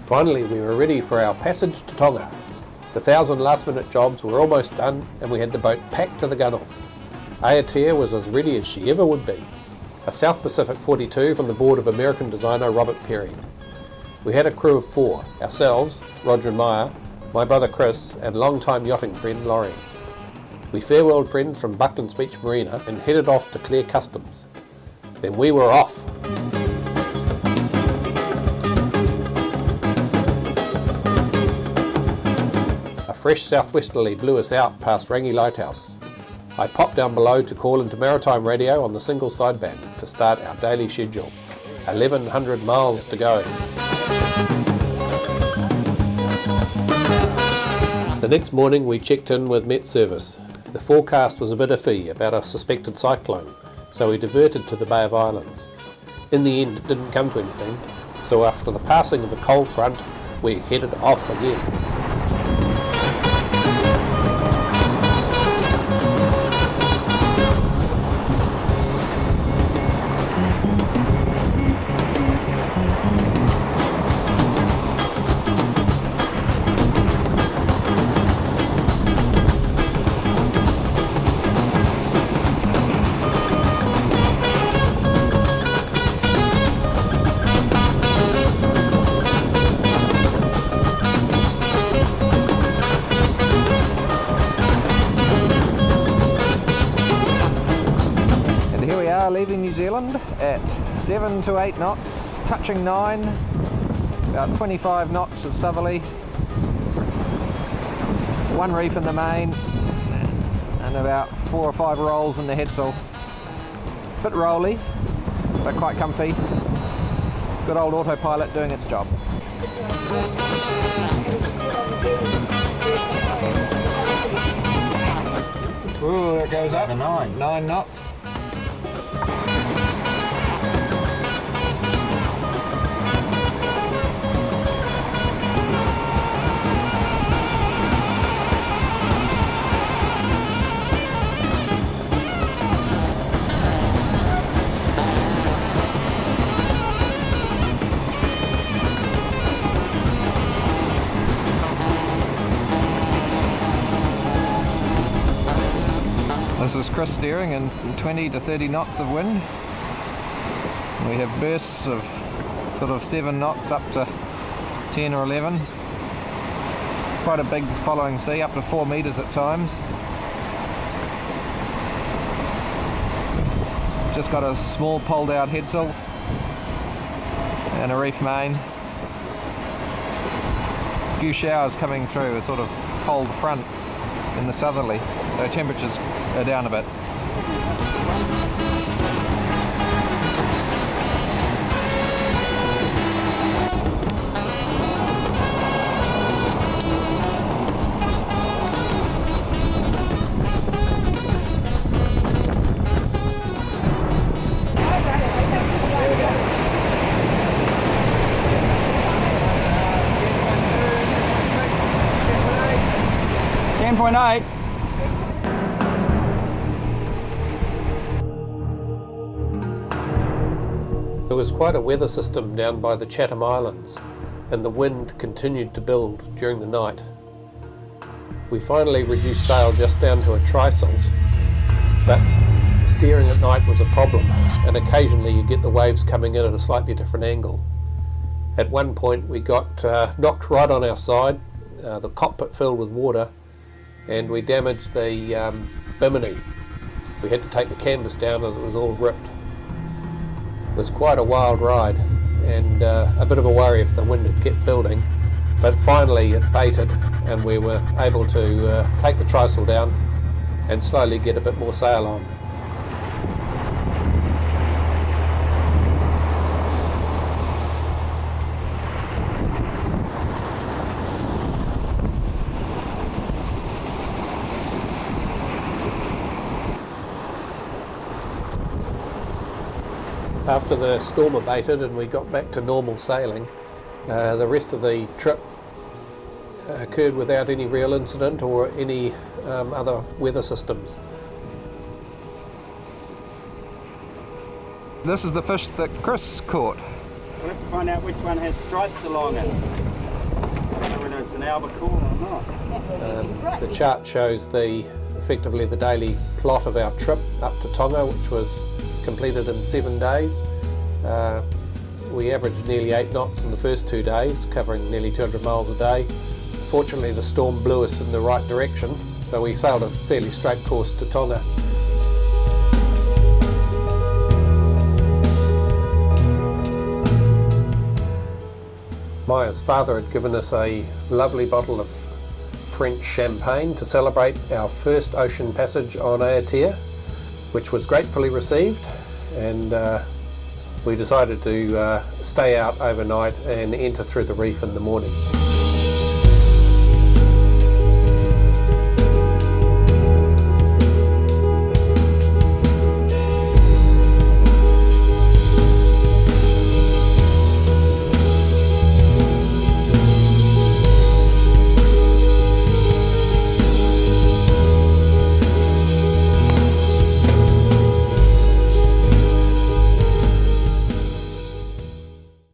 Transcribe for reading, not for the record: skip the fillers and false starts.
Finally, we were ready for our passage to Tonga. The 1,000 last-minute jobs were almost done and we had the boat packed to the gunwales. Aotea was as ready as she ever would be. A South Pacific 42 from the board of American designer Robert Perry. We had a crew of 4, ourselves, Roger and Maya, my brother Chris, and long-time yachting friend Laurie. We farewelled friends from Bucklands Beach Marina and headed off to clear customs. Then we were off. A fresh southwesterly blew us out past Rangi Lighthouse. I popped down below to call into maritime radio on the single sideband to start our daily schedule. 1,100 miles to go. The next morning we checked in with Met Service. The forecast was a bit iffy about a suspected cyclone, so we diverted to the Bay of Islands. In the end it didn't come to anything, so after the passing of a cold front we headed off again. Leaving New Zealand at 7 to 8 knots, touching 9, about 25 knots of southerly, 1 reef in the main and about 4 or 5 rolls in the headsail. Bit rolly but quite comfy. Good old autopilot doing its job. Ooh, it goes up to 9 knots. This is Chris steering in 20 to 30 knots of wind. We have bursts of sort of 7 knots up to 10 or 11. Quite a big following sea, up to 4 metres at times. Just got a small pulled out headsail and a reef main. A few showers coming through, a sort of cold front in the southerly, so temperatures are down a bit. There was quite a weather system down by the Chatham Islands, and the wind continued to build during the night. We finally reduced sail just down to a trysail, but steering at night was a problem, and occasionally you get the waves coming in at a slightly different angle. At one point we got knocked right on our side, the cockpit filled with water, and we damaged the bimini. We had to take the canvas down as it was all ripped. It was quite a wild ride and a bit of a worry if the wind had kept building, but finally it baited and we were able to take the trysail down and slowly get a bit more sail on. After the storm abated and we got back to normal sailing, the rest of the trip occurred without any real incident or any other weather systems. This is the fish that Chris caught. We'll have to find out which one has stripes along it. it's an albacore or not. The chart shows effectively the daily plot of our trip up to Tonga, which was completed in 7 days. We averaged nearly 8 knots in the first 2 days, covering nearly 200 miles a day. Fortunately, the storm blew us in the right direction, so we sailed a fairly straight course to Tonga. Maya's father had given us a lovely bottle of French champagne to celebrate our first ocean passage on Aotea, which was gratefully received, and we decided to stay out overnight and enter through the reef in the morning.